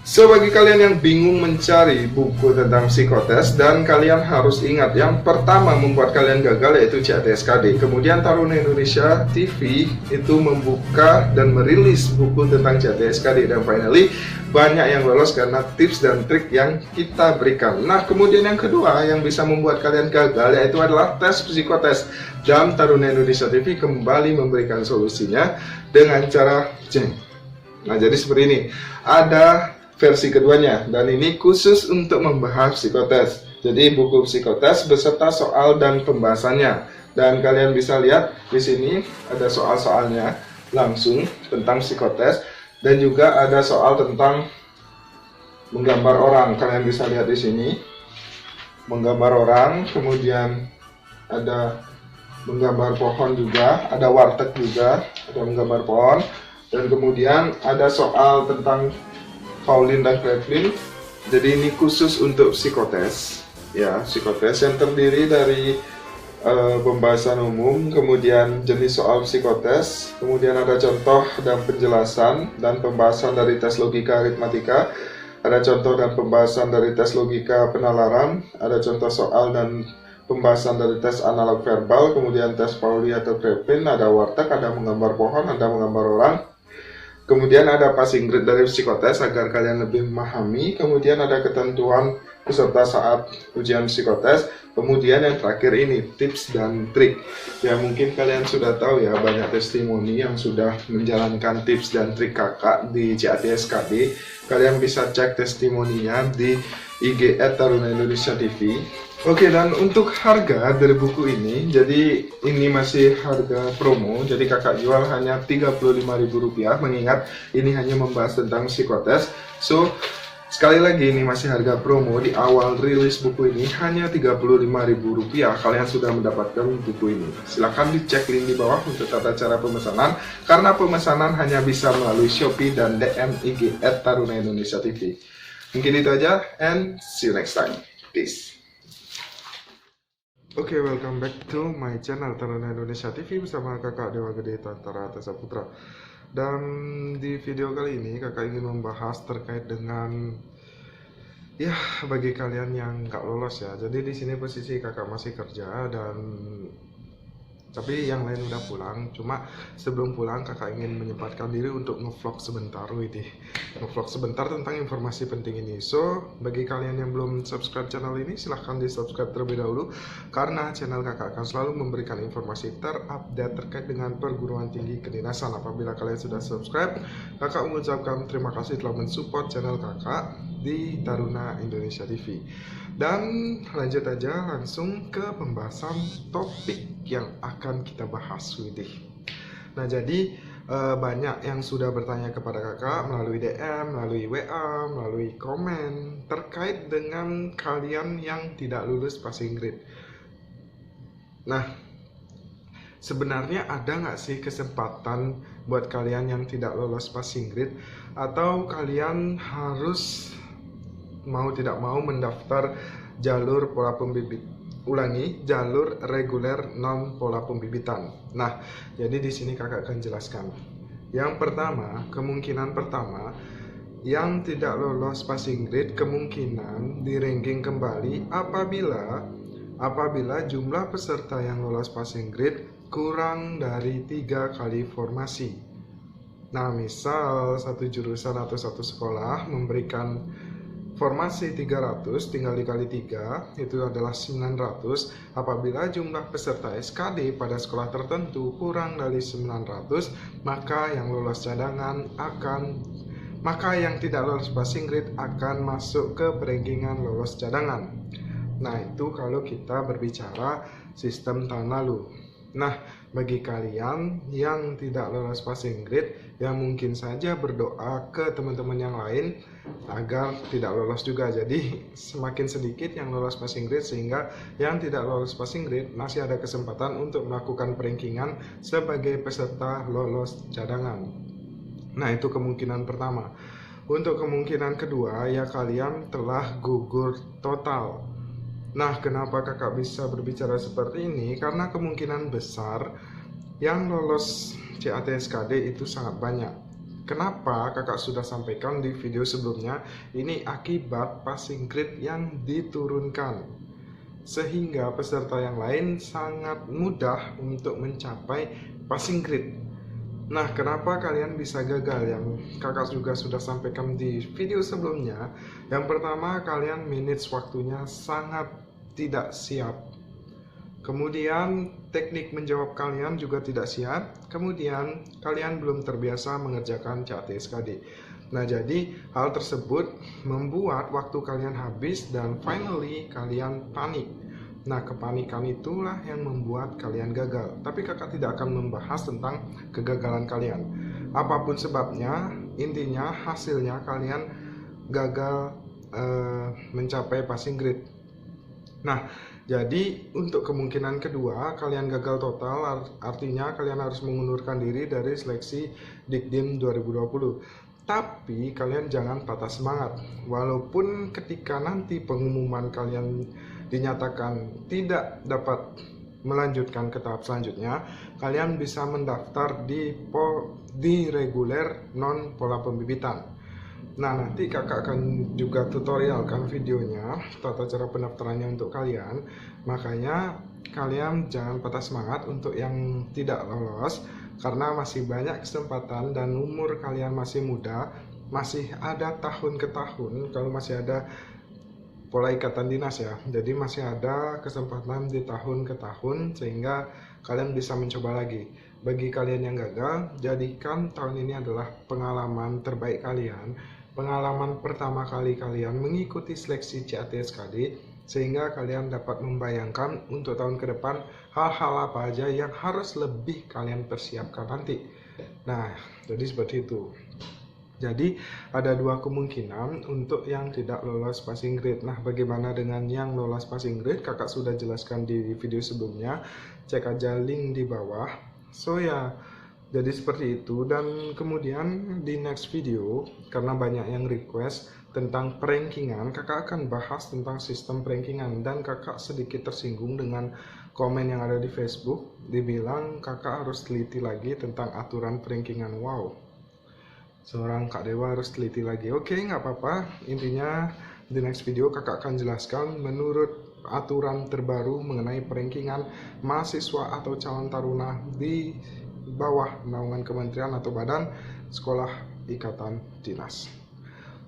So, bagi kalian yang bingung mencari buku tentang psikotes, dan kalian harus ingat, yang pertama membuat kalian gagal yaitu CATSKD. Kemudian Taruna Indonesia TV itu membuka dan merilis buku tentang CATSKD, dan finally banyak yang lolos karena tips dan trik yang kita berikan. Nah, kemudian yang kedua yang bisa membuat kalian gagal yaitu adalah tes psikotes, dan Taruna Indonesia TV kembali memberikan solusinya dengan cara Nah, jadi seperti ini. Ada versi keduanya, dan ini khusus untuk membahas psikotes. Jadi buku psikotes beserta soal dan pembahasannya. Dan kalian bisa lihat di sini ada soal-soalnya langsung tentang psikotes, dan juga ada soal tentang menggambar orang. Kalian bisa lihat di sini menggambar orang, kemudian ada menggambar pohon juga, ada warteg juga, ada menggambar pohon, dan kemudian ada soal tentang Pauline dan Cleveland. Jadi ini khusus untuk psikotes, ya, psikotes yang terdiri dari pembahasan umum, kemudian jenis soal psikotes, kemudian ada contoh dan penjelasan dan pembahasan dari tes logika aritmatika, ada contoh dan pembahasan dari tes logika penalaran, ada contoh soal dan pembahasan dari tes analog verbal, kemudian tes Pauli atau Cleveland, ada warteg, ada menggambar pohon, ada menggambar orang. Kemudian ada passing grade dari psikotes agar kalian lebih memahami. Kemudian ada ketentuan peserta saat ujian psikotes. Kemudian yang terakhir ini tips dan trik. Ya, mungkin kalian sudah tahu ya, banyak testimoni yang sudah menjalankan tips dan trik kakak di CATSKD. Kalian bisa cek testimoninya di IG @Taruna Indonesia TV. Oke, dan untuk harga dari buku ini, jadi ini masih harga promo, jadi kakak jual hanya Rp35.000, mengingat ini hanya membahas tentang psikotes. So, sekali lagi ini masih harga promo, di awal rilis buku ini hanya Rp35.000, kalian sudah mendapatkan buku ini. Silahkan dicek link di bawah untuk tata cara pemesanan, karena pemesanan hanya bisa melalui Shopee dan DM IG @Taruna Indonesia TV. Mungkin itu aja, and see you next time. Peace. Oke, welcome back to my channel Taruna Indonesia TV bersama kakak Dewa Gede Tantara Tasa Putra. Dan di video kali ini kakak ingin membahas terkait dengan, ya, bagi kalian yang gak lolos ya. Jadi di sini posisi kakak masih kerja, dan tapi yang lain udah pulang. Cuma sebelum pulang kakak ingin menyempatkan diri untuk ngevlog sebentar, ngevlog sebentar tentang informasi penting ini. So, bagi kalian yang belum subscribe channel ini, silahkan di subscribe terlebih dahulu, karena channel kakak akan selalu memberikan informasi terupdate terkait dengan perguruan tinggi kedinasan. Apabila kalian sudah subscribe, kakak mengucapkan terima kasih telah mensupport channel kakak di Taruna Indonesia TV. Dan lanjut aja langsung ke pembahasan topik yang akan kita bahas, Widih. Nah, jadi banyak yang sudah bertanya kepada kakak melalui DM, melalui WA, melalui komen terkait dengan kalian yang tidak lulus passing grade. Nah, sebenarnya ada nggak sih kesempatan buat kalian yang tidak lolos passing grade, atau kalian harus mau tidak mau mendaftar jalur pola pembibit? Ulangi, jalur reguler non pola pembibitan. Nah, jadi di sini kakak akan jelaskan. Yang pertama, kemungkinan pertama yang tidak lolos passing grade kemungkinan di ranking kembali apabila jumlah peserta yang lolos passing grade kurang dari 3 kali formasi. Nah, misal satu jurusan atau satu sekolah memberikan formasi 300 tinggal dikali 3, itu adalah 900. Apabila jumlah peserta SKD pada sekolah tertentu kurang dari 900, maka yang yang tidak lolos passing grade akan masuk ke perankingan lolos cadangan. Nah, itu kalau kita berbicara sistem tahun lalu. Nah, bagi kalian yang tidak lolos passing grade, yang mungkin saja berdoa ke teman-teman yang lain agar tidak lolos juga. Jadi semakin sedikit yang lolos passing grade, sehingga yang tidak lolos passing grade masih ada kesempatan untuk melakukan perankingan sebagai peserta lolos cadangan. Nah, itu kemungkinan pertama. Untuk kemungkinan kedua, ya, kalian telah gugur total. Nah, kenapa kakak bisa berbicara seperti ini? Karena kemungkinan besar yang lolos CATSKD itu sangat banyak. Kenapa kakak sudah sampaikan di video sebelumnya, ini akibat passing grade yang diturunkan, sehingga peserta yang lain sangat mudah untuk mencapai passing grade. Nah, kenapa kalian bisa gagal? Yang kakak juga sudah sampaikan di video sebelumnya. Yang pertama, kalian manage waktunya sangat tidak siap. Kemudian teknik menjawab kalian juga tidak siap. Kemudian kalian belum terbiasa mengerjakan CAT-SKD. Nah, jadi hal tersebut membuat waktu kalian habis dan finally kalian panik. Nah, kepanikan itulah yang membuat kalian gagal. Tapi kakak tidak akan membahas tentang kegagalan kalian. Apapun sebabnya, intinya hasilnya kalian gagal mencapai passing grade. Nah, jadi untuk kemungkinan kedua, kalian gagal total, artinya kalian harus mengundurkan diri dari seleksi Dikdim 2020. Tapi kalian jangan patah semangat. Walaupun ketika nanti pengumuman kalian dinyatakan tidak dapat melanjutkan ke tahap selanjutnya, kalian bisa mendaftar di reguler non pola pembibitan. Nah, nanti kakak akan juga tutorialkan videonya tata cara pendaftarannya untuk kalian. Makanya kalian jangan patah semangat untuk yang tidak lolos, karena masih banyak kesempatan dan umur kalian masih muda, masih ada tahun ke tahun. Kalau masih ada pola ikatan dinas ya, jadi masih ada kesempatan di tahun ke tahun, sehingga kalian bisa mencoba lagi. Bagi kalian yang gagal, jadikan tahun ini adalah pengalaman terbaik kalian, pengalaman pertama kali kalian mengikuti seleksi CAT-SKD, sehingga kalian dapat membayangkan untuk tahun ke depan hal-hal apa aja yang harus lebih kalian persiapkan nanti. Nah, jadi seperti itu. Jadi ada dua kemungkinan untuk yang tidak lolos passing grade. Nah, bagaimana dengan yang lolos passing grade? Kakak sudah jelaskan di video sebelumnya, cek aja link di bawah. So ya, jadi seperti itu. Dan kemudian di next video, karena banyak yang request tentang perankingan, kakak akan bahas tentang sistem perankingan. Dan kakak sedikit tersinggung dengan komen yang ada di Facebook, dibilang kakak harus teliti lagi tentang aturan perankingan. Wow, seorang Kak Dewa harus teliti lagi. Oke, nggak apa-apa. Intinya di next video kakak akan jelaskan menurut aturan terbaru mengenai perankingan mahasiswa atau calon taruna di bawah naungan kementerian atau badan sekolah ikatan dinas.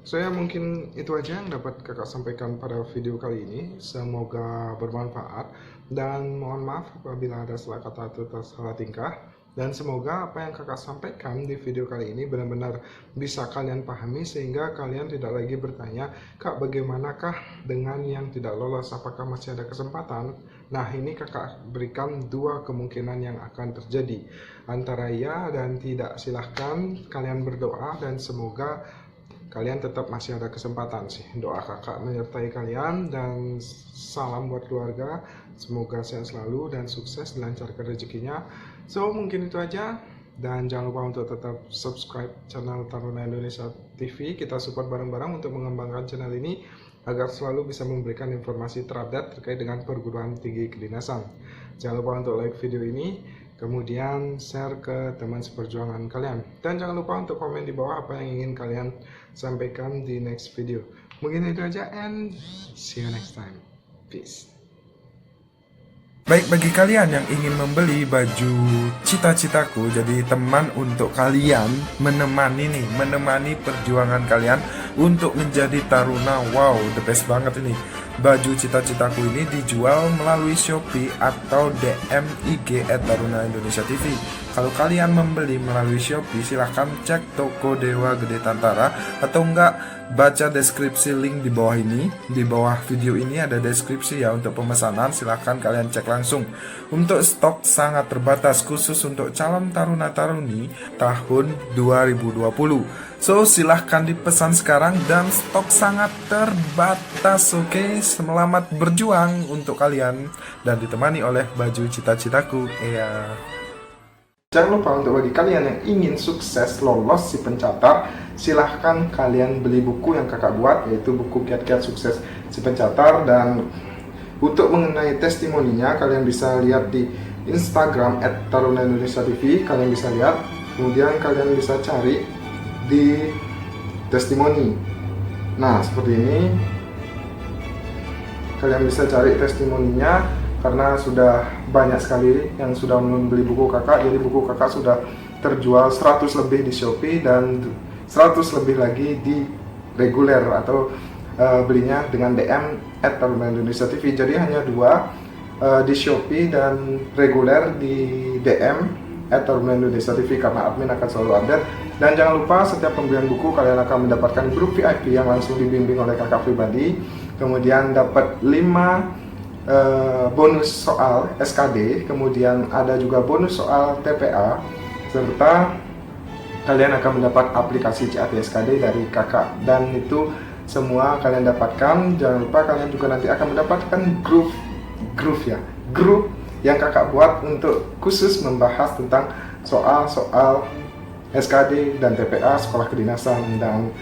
Saya mungkin itu aja yang dapat kakak sampaikan pada video kali ini. Semoga bermanfaat dan mohon maaf apabila ada salah kata atau salah tingkah. Dan semoga apa yang kakak sampaikan di video kali ini benar-benar bisa kalian pahami, sehingga kalian tidak lagi bertanya, Kak, bagaimanakah dengan yang tidak lolos, apakah masih ada kesempatan? Nah, ini kakak berikan dua kemungkinan yang akan terjadi, antara ya dan tidak. Silahkan kalian berdoa dan semoga kalian tetap masih ada kesempatan sih. Doa kakak menyertai kalian dan salam buat keluarga. Semoga sehat selalu dan sukses, dilancarkan rezekinya. So, mungkin itu aja. Dan jangan lupa untuk tetap subscribe channel Taruna Indonesia TV. Kita support bareng-bareng untuk mengembangkan channel ini agar selalu bisa memberikan informasi terupdate terkait dengan perguruan tinggi kedinasan. Jangan lupa untuk like video ini, kemudian share ke teman seperjuangan kalian. Dan jangan lupa untuk komen di bawah apa yang ingin kalian sampaikan di next video. Mungkin itu aja, and see you next time. Peace. Baik, bagi kalian yang ingin membeli baju cita-citaku, jadi teman untuk kalian menemani perjuangan kalian untuk menjadi taruna. Wow, the best banget ini. Baju cita-citaku ini dijual melalui Shopee atau DM IG @taruna_indonesia_tv. Kalau kalian membeli melalui Shopee, silahkan cek toko Dewa Gede Tantara, atau enggak baca deskripsi link di bawah ini. Di bawah video ini ada deskripsi ya untuk pemesanan, silahkan kalian cek langsung. Untuk stok sangat terbatas khusus untuk calon taruna-taruni tahun 2020. So, silahkan dipesan sekarang dan stok sangat terbatas. Oke, selamat berjuang untuk kalian dan ditemani oleh baju cita-citaku. Jangan lupa untuk bagi kalian yang ingin sukses lolos si pencatat, silahkan kalian beli buku yang kakak buat, yaitu buku Kiat-Kiat Sukses si Pencatat. Dan untuk mengenai testimoninya, kalian bisa lihat di Instagram @taruna_indonesia_tv. Kalian bisa lihat, kemudian kalian bisa cari di testimoni. Nah, seperti ini. Kalian bisa cari testimoninya karena sudah banyak sekali yang sudah membeli buku kakak. Jadi buku kakak sudah terjual 100 lebih di Shopee dan 100 lebih lagi di reguler atau belinya dengan DM @tarunanindonesiatv. Jadi hanya dua, di Shopee dan reguler di DM @tarunanindonesiatv, karena admin akan selalu update. Dan jangan lupa setiap pembelian buku kalian akan mendapatkan grup VIP yang langsung dibimbing oleh kakak pribadi. Kemudian dapat 5 bonus soal SKD, kemudian ada juga bonus soal TPA, serta kalian akan mendapat aplikasi CAT SKD dari kakak. Dan itu semua kalian dapatkan. Jangan lupa kalian juga nanti akan mendapatkan grup yang kakak buat untuk khusus membahas tentang soal-soal SKD dan TPA sekolah kedinasan. Dan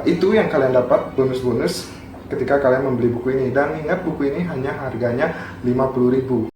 itu yang kalian dapat bonus-bonus ketika kalian membeli buku ini. Dan ingat, buku ini hanya harganya 50.000.